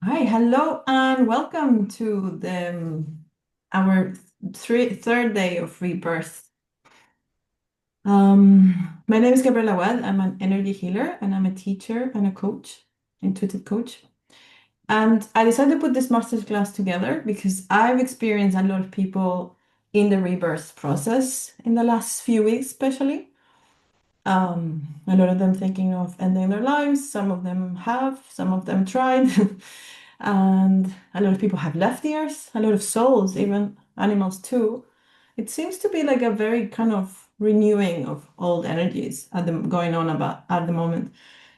Hi, hello, and welcome to our third day of rebirth. My name is Gabriela Wed. I'm an energy healer, and I'm a teacher and a coach, intuitive coach. And I decided to put this masterclass together because I've experienced a lot of people in the rebirth process in the last few weeks, especially. A lot of them thinking of ending their lives. Some of them have, some of them tried. And a lot of people have left the earth, a lot of souls, even animals too. It seems to be like a very kind of renewing of old energies going on about at the moment.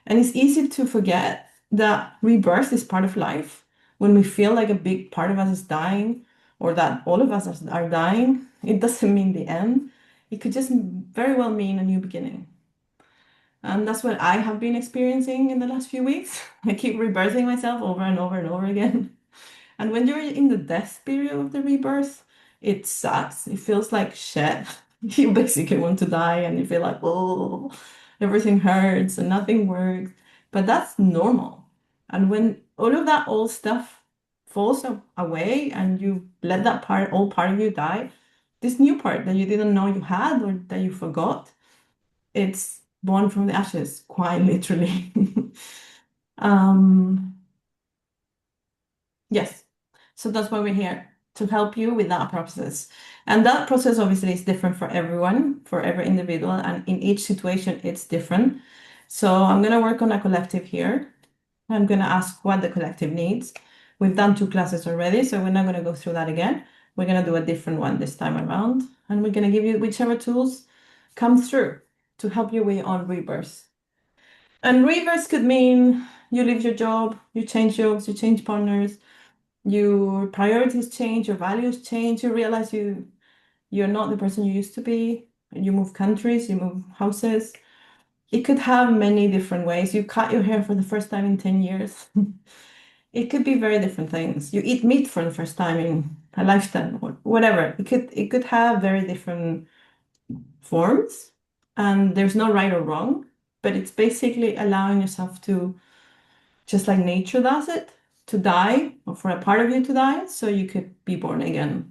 And it's easy to forget that rebirth is part of life. When we feel like a big part of us is dying, or that all of us are dying, it doesn't mean the end. It could just very well mean a new beginning. And that's what I have been experiencing in the last few weeks. I keep rebirthing myself over and over and over again. And when you're in the death period of the rebirth, it sucks. It feels like shit. You basically want to die and you feel like, oh, everything hurts and nothing works. But that's normal. And when all of that old stuff falls away and you let that old part of you die, this new part that you didn't know you had or that you forgot, it's born from the ashes, quite literally. Um, yes. So that's why we're here to help you with that process. And that process obviously is different for everyone, for every individual, and in each situation it's different. So I'm going to work on a collective here. I'm going to ask what the collective needs. We've done two classes already, so we're not going to go through that again. We're going to do a different one this time around, and we're going to give you whichever tools come through to help you with on rebirth. And rebirth could mean you leave your job, you change jobs, you change partners, your priorities change, your values change, you realize you're not the person you used to be, you move countries, you move houses. It could have many different ways. You cut your hair for the first time in 10 years. It could be very different things. You eat meat for the first time in a lifetime or whatever. It could have very different forms, and there's no right or wrong, but it's basically allowing yourself to, just like nature does it, to die or for a part of you to die so you could be born again.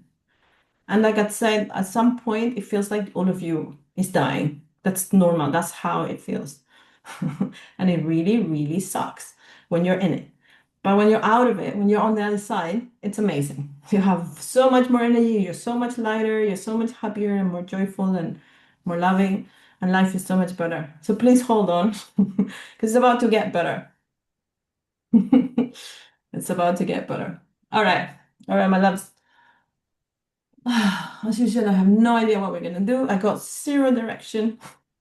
And like I said, at some point it feels like all of you is dying. That's normal. That's how it feels. And it really, really sucks when you're in it. But when you're out of it, when you're on the other side, it's amazing. You have so much more energy, you're so much lighter, you're so much happier and more joyful and more loving, and life is so much better. So please hold on, because it's about to get better. It's about to get better. All right. All right, my loves. As usual, I have no idea what we're gonna do. I got zero direction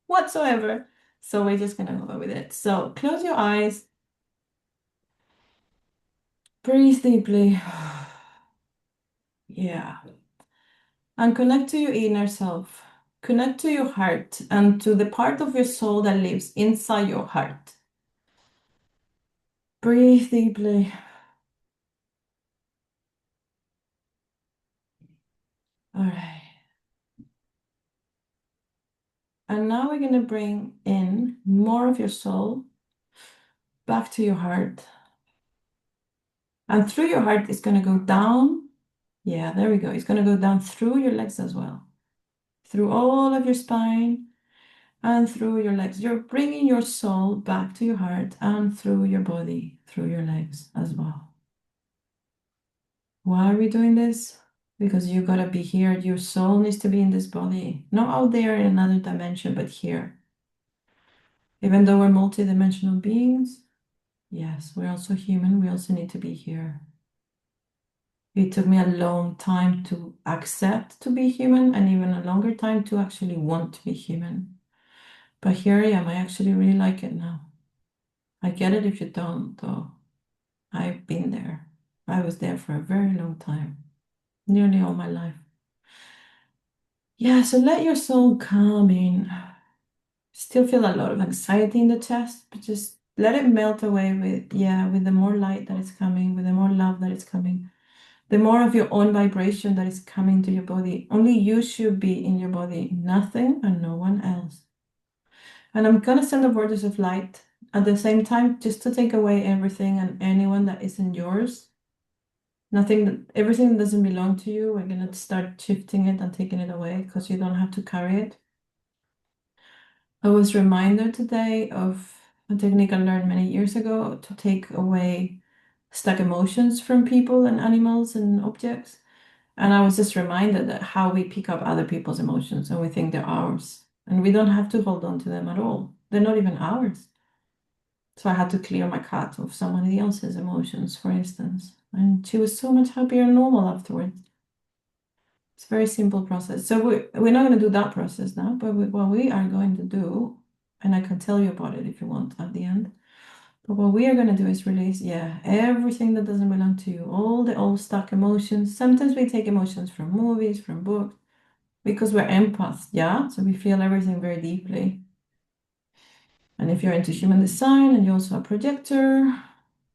whatsoever. So we're just gonna go with it. So close your eyes, breathe deeply. Yeah. And connect to your inner self. Connect to your heart and to the part of your soul that lives inside your heart. Breathe deeply. All right. And now we're going to bring in more of your soul back to your heart. And through your heart, it's going to go down. Yeah, there we go. It's going to go down through your legs as well, through all of your spine and through your legs. You're bringing your soul back to your heart and through your body, through your legs as well. Why are we doing this? Because you gotta be here. Your soul needs to be in this body, not out there in another dimension, but here. Even though we're multidimensional beings, yes, we're also human. We also need to be here. It took me a long time to accept to be human and even a longer time to actually want to be human. But here I am. I actually really like it now. I get it if you don't, though. I've been there. I was there for a very long time, nearly all my life. Yeah, so let your soul come in. Still feel a lot of anxiety in the chest, but just let it melt away with, yeah, with the more light that is coming, with the more love that is coming, the more of your own vibration that is coming to your body. Only you should be in your body, nothing and no one else. And I'm gonna send the vortex of light at the same time, just to take away everything and anyone that isn't yours. Nothing that everything that doesn't belong to you, we're gonna start shifting it and taking it away because you don't have to carry it. I was reminded today of a technique I learned many years ago to take away stuck emotions from people and animals and objects. And I was just reminded that how we pick up other people's emotions and we think they're ours. And we don't have to hold on to them at all. They're not even ours. So I had to clear my cat of somebody else's emotions, for instance. And she was so much happier and normal afterwards. It's a very simple process. So we're not going to do that process now, but what we are going to do, and I can tell you about it if you want at the end. But what we are going to do is release, yeah, everything that doesn't belong to you, all the old stuck emotions. Sometimes we take emotions from movies, from books, because we're empaths, yeah? So we feel everything very deeply. And if you're into human design and you're also a projector,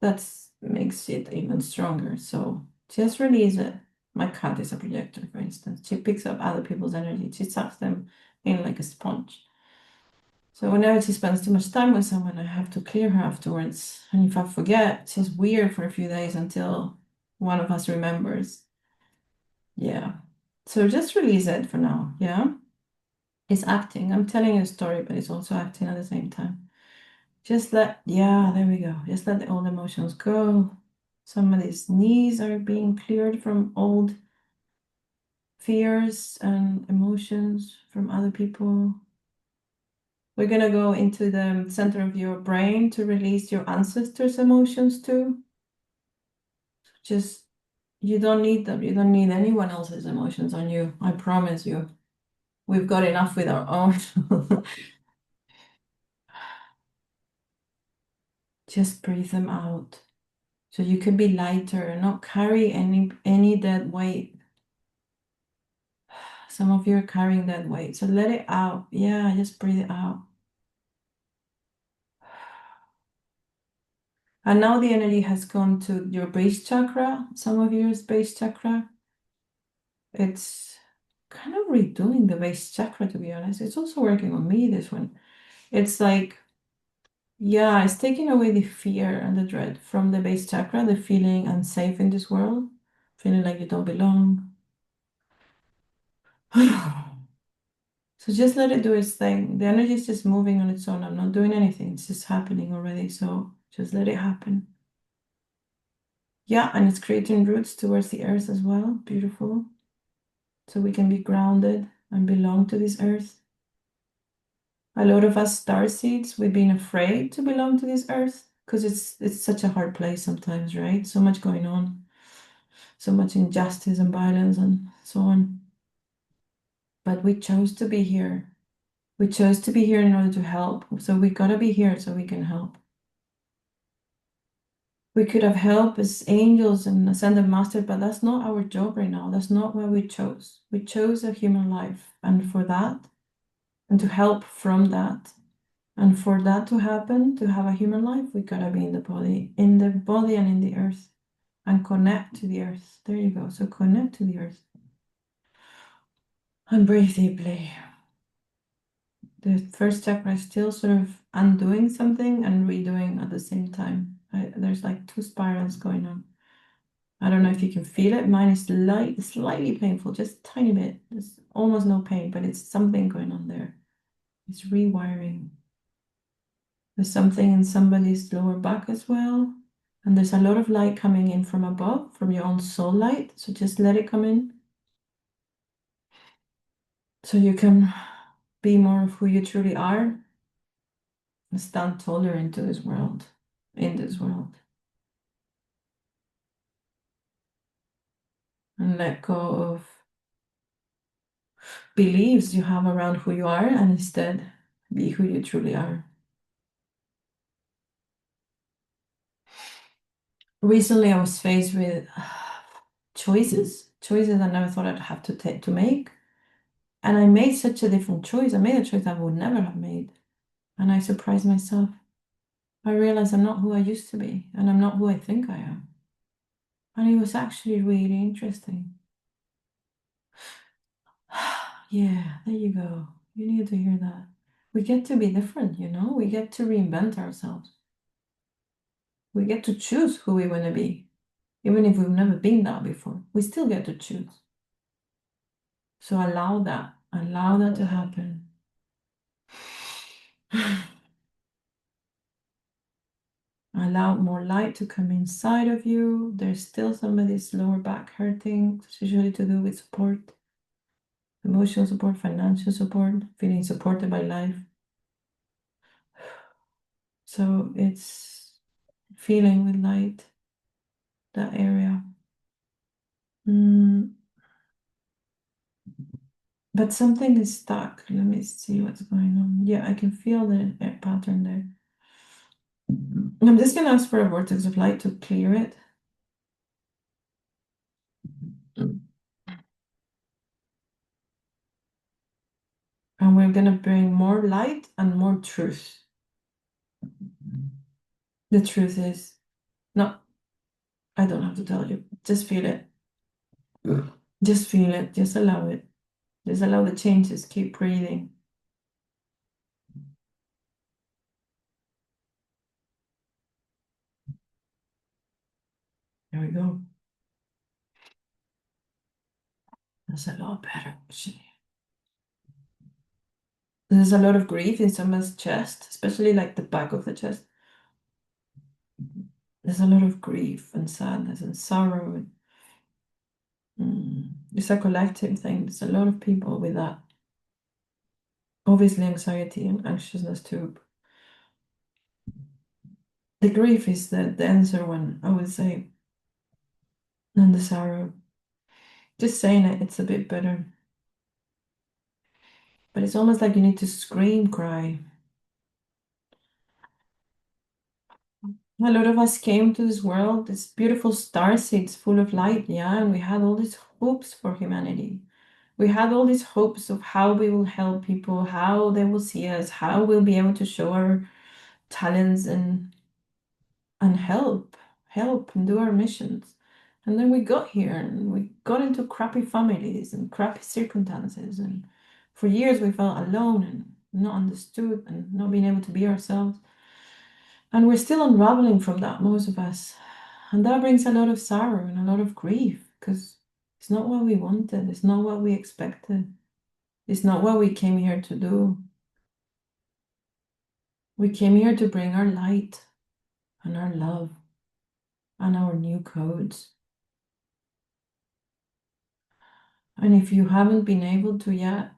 that makes it even stronger. So just release it. My cat is a projector, for instance. She picks up other people's energy. She sucks them in like a sponge. So whenever she spends too much time with someone, I have to clear her afterwards. And if I forget, she's weird for a few days until one of us remembers. Yeah. So just release it for now. Yeah. It's acting. I'm telling you a story, but it's also acting at the same time. Just let, yeah, there we go. Just let the old emotions go. Somebody's knees are being cleared from old fears and emotions from other people. We're going to go into the center of your brain to release your ancestors' emotions too. Just, you don't need them. You don't need anyone else's emotions on you. I promise you. We've got enough with our own. Just breathe them out. So you can be lighter and not carry any dead weight. Some of you are carrying that weight. So let it out. Yeah, just breathe it out. And now the energy has gone to your base chakra. Some of yours base chakra. It's kind of redoing the base chakra, to be honest. It's also working on me, this one. It's like, yeah, it's taking away the fear and the dread from the base chakra, the feeling unsafe in this world, feeling like you don't belong. So just let it do its thing. The energy is just moving on its own. I'm not doing anything. It's just happening already. So just let it happen. Yeah, and it's creating roots towards the earth as well. Beautiful. So we can be grounded and belong to this earth. A lot of us star seeds, we've been afraid to belong to this earth because it's such a hard place sometimes, right? So much going on, so much injustice and violence and so on. But we chose to be here. We chose to be here in order to help. So we gotta be here so we can help. We could have helped as angels and ascended masters, but that's not our job right now. That's not what we chose. We chose a human life, and for that, and to help from that, and for that to happen, to have a human life, we gotta be in the body and in the earth, and connect to the earth. There you go. So connect to the earth and breathe deeply. The first chakra is still sort of undoing something and redoing at the same time. There's like two spirals going on. I don't know if you can feel it. Mine is slightly painful, just a tiny bit. There's almost no pain, but it's something going on there. It's rewiring. There's something in somebody's lower back as well. And there's a lot of light coming in from above, from your own soul light. So just let it come in. So you can be more of who you truly are and stand taller into this world, in this world. And let go of beliefs you have around who you are and instead be who you truly are. Recently, I was faced with choices I never thought I'd have to make. And I made such a different choice. I made a choice I would never have made. And I surprised myself. I realized I'm not who I used to be, and I'm not who I think I am. And it was actually really interesting. Yeah, there you go. You need to hear that. We get to be different, you know? We get to reinvent ourselves. We get to choose who we want to be. Even if we've never been that before, we still get to choose. So allow that to happen. Allow more light to come inside of you. There's still somebody's lower back hurting. It's usually to do with support, emotional support, financial support, feeling supported by life. So it's feeling with light, that area. Mm, but something is stuck. Let me see what's going on. Yeah, I can feel the pattern there. I'm just gonna ask for a vortex of light to clear it. And we're gonna bring more light and more truth. The truth is, no, I don't have to tell you. Just feel it. Just feel it. Just allow it. Just allow the changes. Keep breathing. There we go. That's a lot better, actually. There's a lot of grief in someone's chest, especially like the back of the chest. There's a lot of grief and sadness and sorrow. It's a collective thing. There's a lot of people with that. Obviously, anxiety and anxiousness too. The grief is the denser one, I would say, than the sorrow. Just saying it, it's a bit better. But it's almost like you need to scream, cry. A lot of us came to this world, this beautiful star seeds full of light, yeah, and we had all these hopes for humanity. We had all these hopes of how we will help people, how they will see us, how we'll be able to show our talents and help and do our missions. And then we got here and we got into crappy families and crappy circumstances. And for years we felt alone and not understood and not being able to be ourselves. And we're still unraveling from that, most of us. And that brings a lot of sorrow and a lot of grief because it's not what we wanted, it's not what we expected, it's not what we came here to do. We came here to bring our light and our love and our new codes. And if you haven't been able to yet,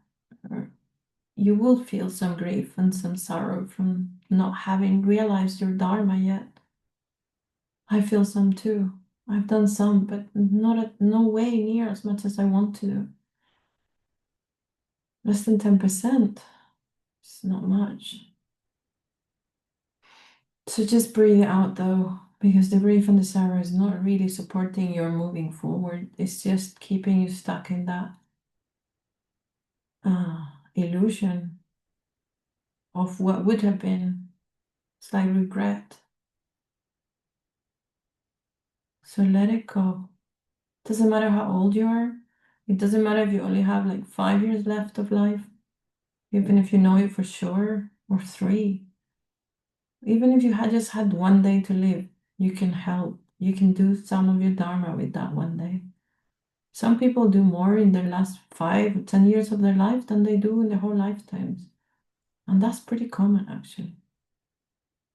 you will feel some grief and some sorrow from not having realized your Dharma yet. I feel some too. I've done some, but no way near as much as I want to do. Less than 10%. It's not much. So just breathe it out though, because the grief and the sorrow is not really supporting your moving forward. It's just keeping you stuck in that illusion of what would have been. It's like regret. So let it go. Doesn't matter how old you are. It doesn't matter if you only have like 5 years left of life, even if you know it for sure, or 3. Even if you had just had one day to live, you can help. You can do some of your Dharma with that one day. Some people do more in their last 5 or 10 years of their life than they do in their whole lifetimes. And that's pretty common actually.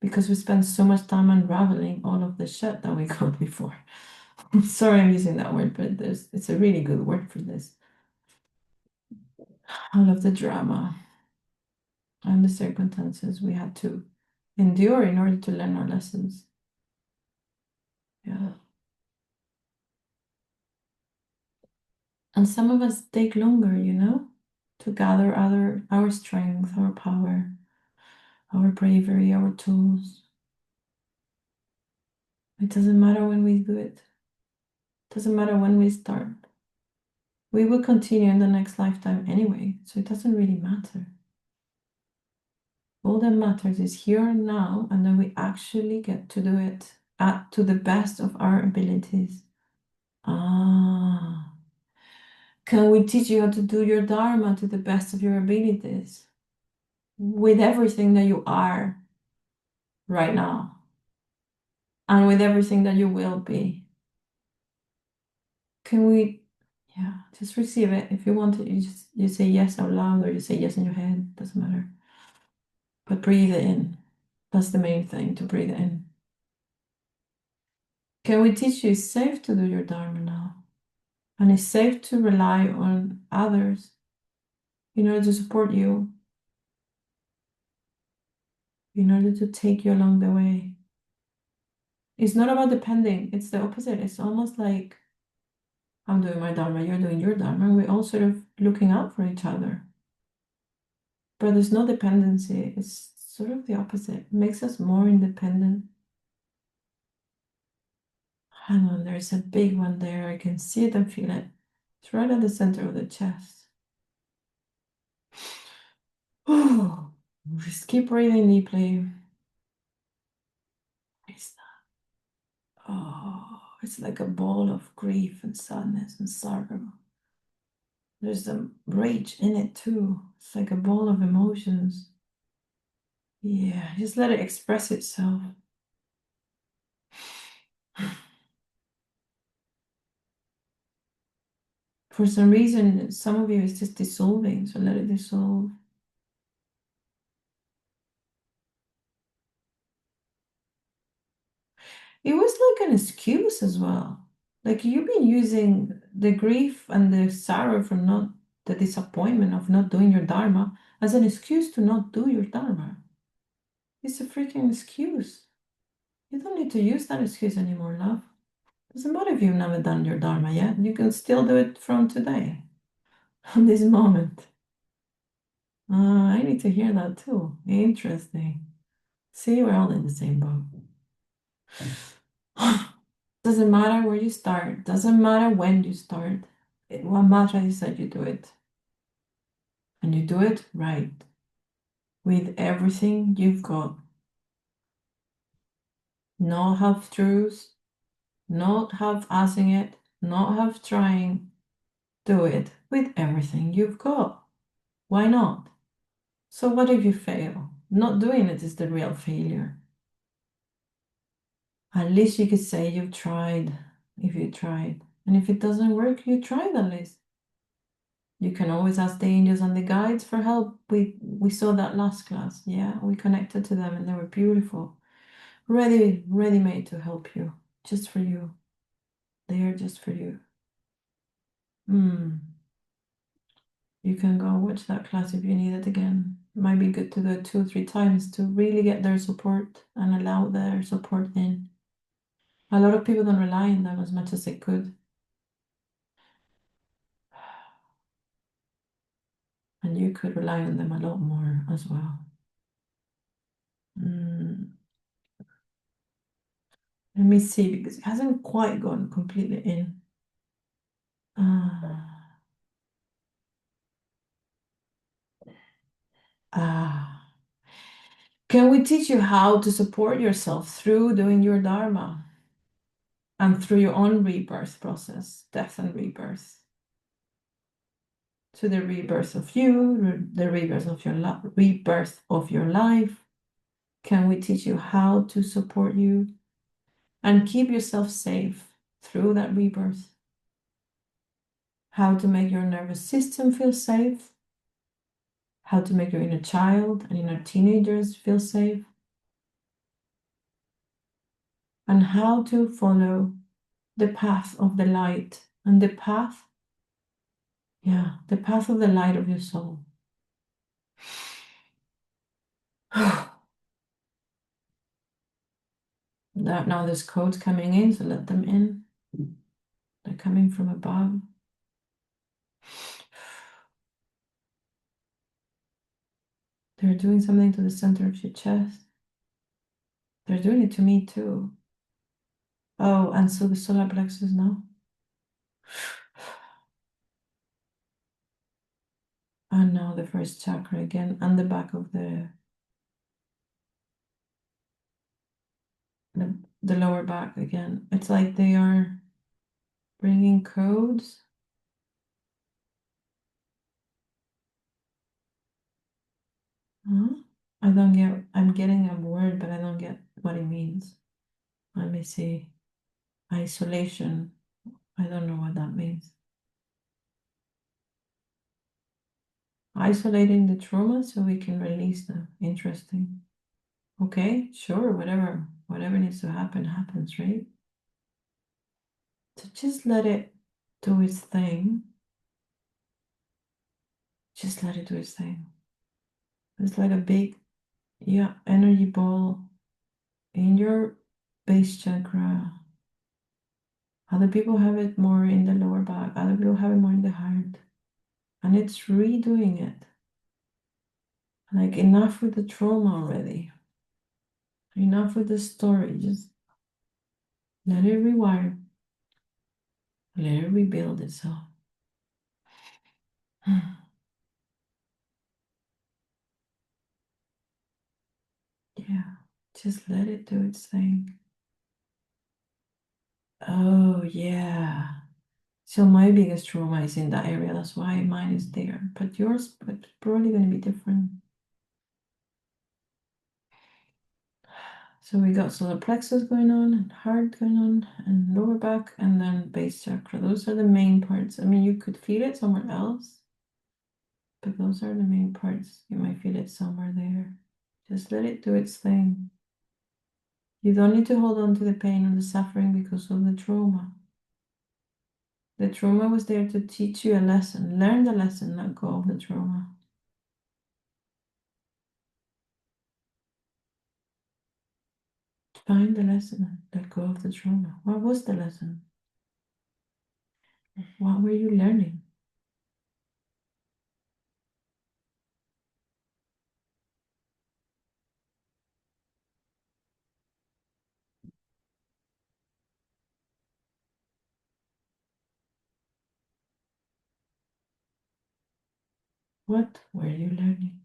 Because we spend so much time unraveling all of the shit that we got before. Sorry I'm using that word, but it's a really good word for this. All of the drama and the circumstances we had to endure in order to learn our lessons. Yeah. And some of us take longer, you know, to gather our strength, our power, our bravery, our tools. It doesn't matter when we do it. It doesn't matter when we start. We will continue in the next lifetime anyway, so it doesn't really matter. All that matters is here and now, and then we actually get to do it to the best of our abilities. Can we teach you how to do your Dharma to the best of your abilities? with everything that you are right now and with everything that you will be. Can we, yeah, just receive it. If you want to, you say yes out loud or you say yes in your head, doesn't matter. But breathe it in. That's the main thing, to breathe it in. Can we teach you it's safe to do your Dharma now? And it's safe to rely on others in order to support you, in order to take you along the way. It's not about depending, it's the opposite. It's almost like I'm doing my Dharma, you're doing your Dharma, and we're all sort of looking out for each other. But there's no dependency, it's sort of the opposite. It makes us more independent. Hang on, there's a big one there. I can see it and feel it. It's right at the center of the chest. Oh, just keep breathing deeply. It's it's like a ball of grief and sadness and sorrow. There's a rage in it too. It's like a ball of emotions. Yeah, just let it express itself. For some reason, some of you is just dissolving, so let it dissolve. It was like an excuse as well. Like you've been using the grief and the sorrow from not the disappointment of not doing your Dharma as an excuse to not do your Dharma. It's a freaking excuse. You don't need to use that excuse anymore, love. Doesn't matter if you've never done your Dharma yet. You can still do it from today, from this moment. I need to hear that too. Interesting. See, we're all in the same boat. Doesn't matter where you start. Doesn't matter when you start. What matters is that you do it. And you do it right. With everything you've got. Not half-truths. Not half-assing it. Not half-trying. Do it with everything you've got. Why not? So what if you fail? Not doing it is the real failure. At least you could say you've tried, if you tried. And if it doesn't work, you tried at least. You can always ask the angels and the guides for help. We saw that last class. Yeah, we connected to them and they were beautiful. Ready made to help you. Just for you. They are just for you. You can go watch that class if you need it again. It might be good to do it 2 or 3 times to really get their support and allow their support in. A lot of people don't rely on them as much as they could. And you could rely on them a lot more as well. Let me see, because it hasn't quite gone completely in. Ah, ah. Can we teach you how to support yourself through doing your Dharma and through your own rebirth process, death and rebirth? To the rebirth of you, the rebirth of your life. Can we teach you how to support you and keep yourself safe through that rebirth? How to make your nervous system feel safe? How to make your inner child and inner teenagers feel safe? And how to follow the path of the light and the path of the light of your soul. Now there's codes coming in, so let them in. They're coming from above. They're doing something to the center of your chest. They're doing it to me too. Oh, and so the solar plexus now. And now the first chakra again, and the back of the lower back again. It's like they are bringing codes. Huh? I don't get, I'm getting a word, but I don't get what it means. Let me see. Isolation. I don't know what that means. Isolating the trauma so we can release them. Interesting. Okay, sure, whatever needs to happen happens, right? So just let it do its thing. Just let it do its thing. It's like a big, yeah, energy ball in your base chakra. Other people have it more in the lower back, other people have it more in the heart. And it's redoing it. Like enough with the trauma already. Enough with the story. Just let it rewire. Let it rebuild itself. Yeah, just let it do its thing. Oh, yeah. So my biggest trauma is in that area. That's why mine is there. But yours, but probably going to be different. So we got solar plexus going on, and heart going on, and lower back, and then base chakra. Those are the main parts. I mean, you could feel it somewhere else, but those are the main parts. You might feel it somewhere there. Just let it do its thing. You don't need to hold on to the pain or the suffering because of the trauma. The trauma was there to teach you a lesson. Learn the lesson, let go of the trauma. Find the lesson and let go of the trauma. What was the lesson? What were you learning? What were you learning?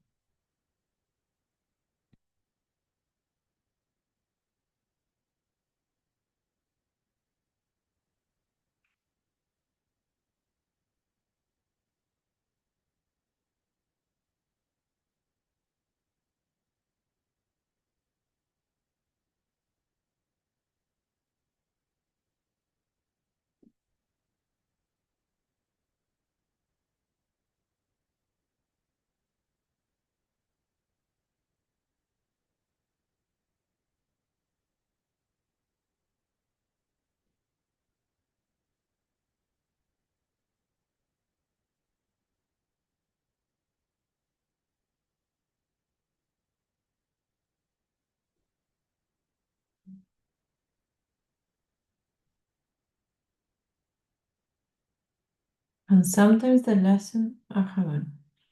And sometimes the lesson, hang on,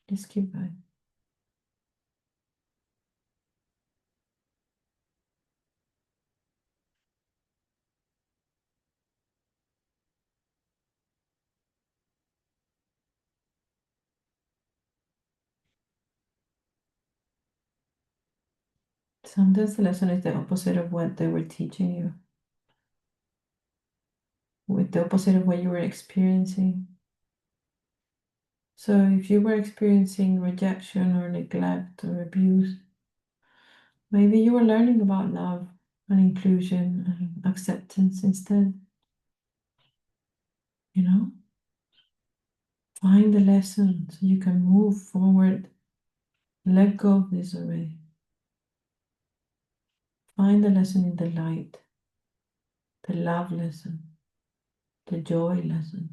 just keep going. Sometimes the lesson is the opposite of what they were teaching you, with the opposite of what you were experiencing. So if you were experiencing rejection or neglect or abuse, maybe you were learning about love and inclusion and acceptance instead. You know? Find the lesson so you can move forward. Let go of this already. Find the lesson in the light, the love lesson, the joy lesson.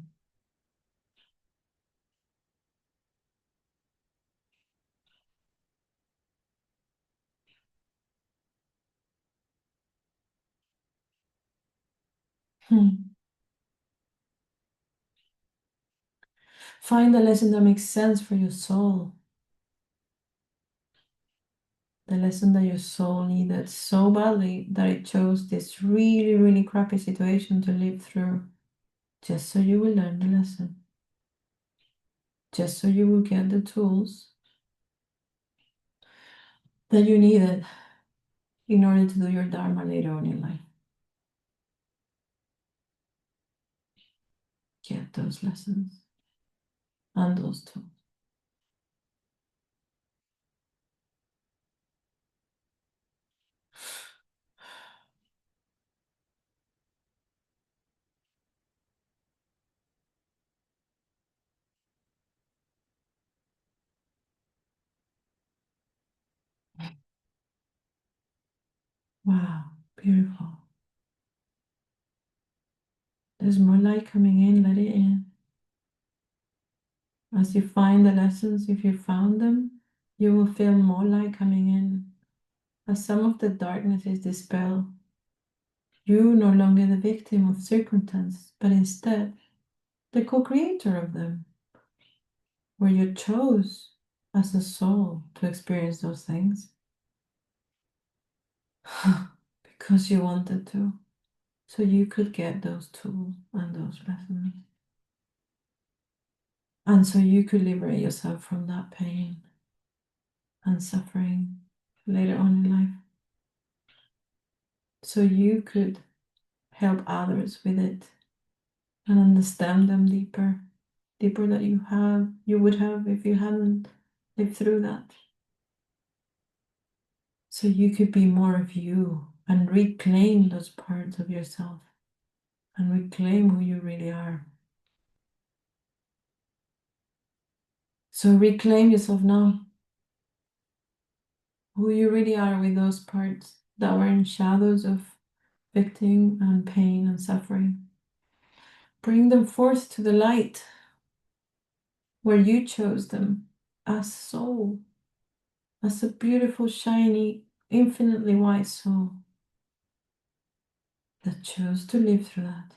Hmm. Find the lesson that makes sense for your soul. The lesson that your soul needed so badly that it chose this really, really crappy situation to live through, just so you will learn the lesson, just so you will get the tools that you needed in order to do your Dharma later on in life. Get those lessons and those tools. Wow, beautiful. There's more light coming in, let it in. As you find the lessons, if you found them, you will feel more light coming in. As some of the darkness is dispelled, you no longer the victim of circumstances, but instead the co-creator of them, where you chose as a soul to experience those things because you wanted to, so you could get those tools and those lessons, and so you could liberate yourself from that pain and suffering later on in life, so you could help others with it and understand them deeper that you would have if you hadn't lived through that. So you could be more of you and reclaim those parts of yourself and reclaim who you really are. So reclaim yourself now, who you really are with those parts that were in shadows of victim and pain and suffering. Bring them forth to the light where you chose them as soul, as a beautiful, shiny, infinitely wise soul that chose to live through that.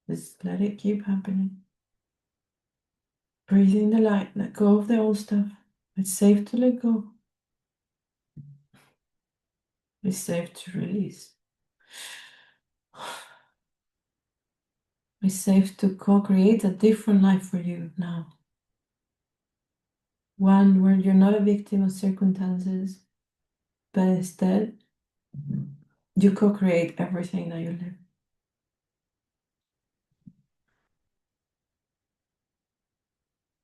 Just let it keep happening. Breathe in the light, let go of the old stuff. It's safe to let go. It's safe to release. It's safe to co-create a different life for you now. One where you're not a victim of circumstances, but instead you co-create everything that you live.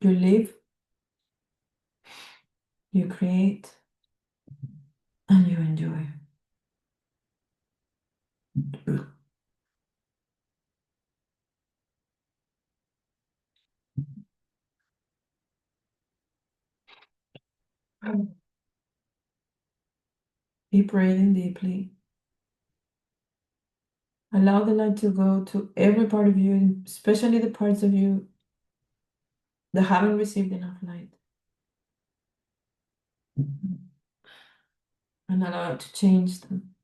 You live, you create, and you enjoy. Keep breathing deeply. Allow the light to go to every part of you, especially the parts of you that haven't received enough light. And allow it to change them,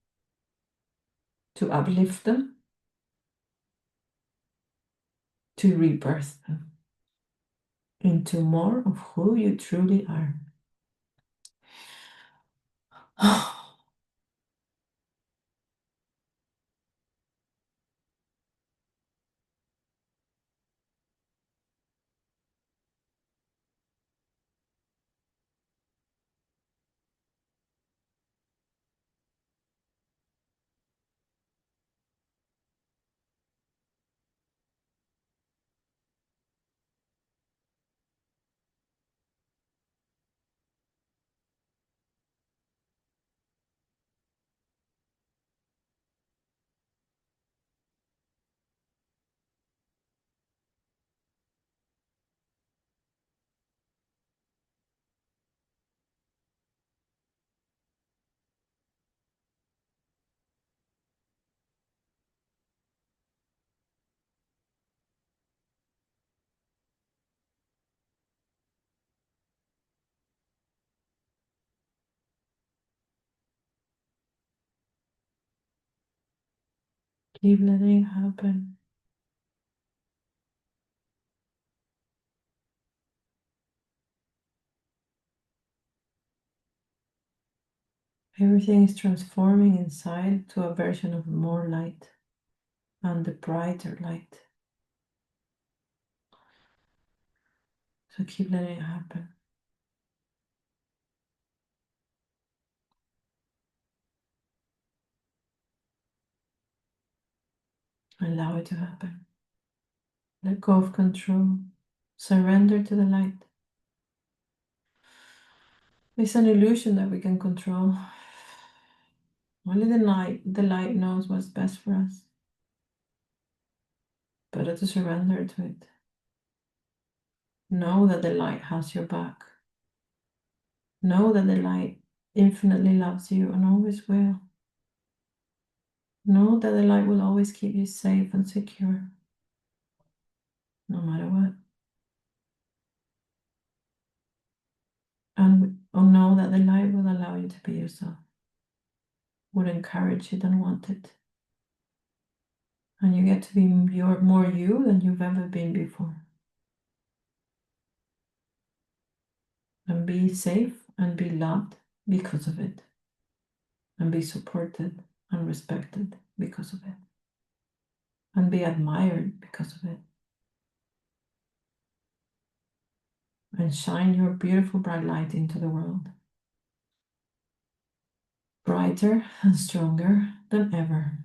to uplift them, to rebirth them into more of who you truly are. Keep letting it happen. Everything is transforming inside to a version of more light and the brighter light. So keep letting it happen. Allow it to happen. Let go of control. Surrender to the light. It's an illusion that we can control. Only the light knows what's best for us. Better to surrender to it. Know that the light has your back. Know that the light infinitely loves you and always will. Know that the light will always keep you safe and secure, no matter what. And know that the light will allow you to be yourself, would encourage it and want it. And you get to be more you than you've ever been before. And be safe and be loved because of it. And be supported and respected because of it. And be admired because of it. And shine your beautiful bright light into the world. Brighter and stronger than ever.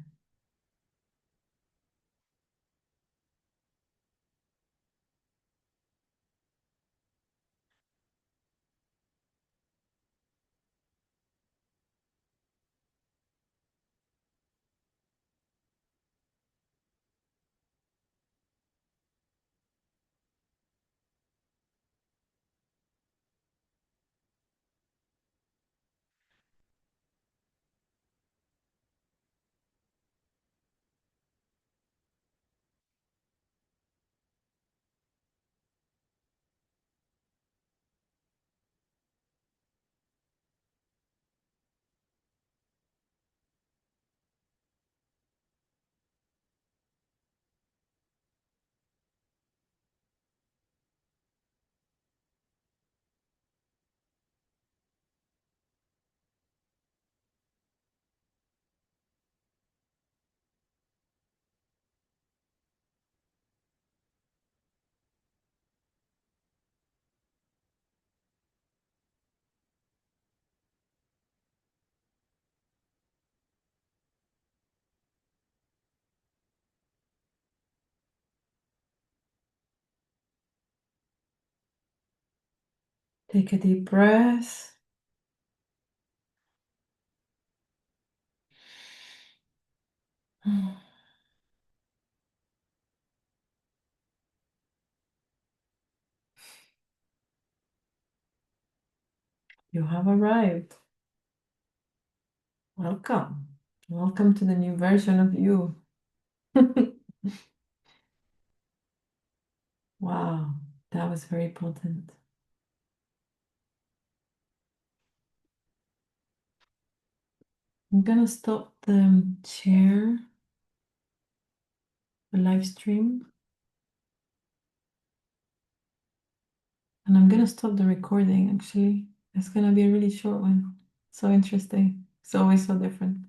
Take a deep breath. You have arrived. Welcome. Welcome to the new version of you. Wow, that was very potent. I'm gonna stop the share, the live stream, and I'm gonna stop the recording actually. It's gonna be a really short one. So interesting. It's always so different.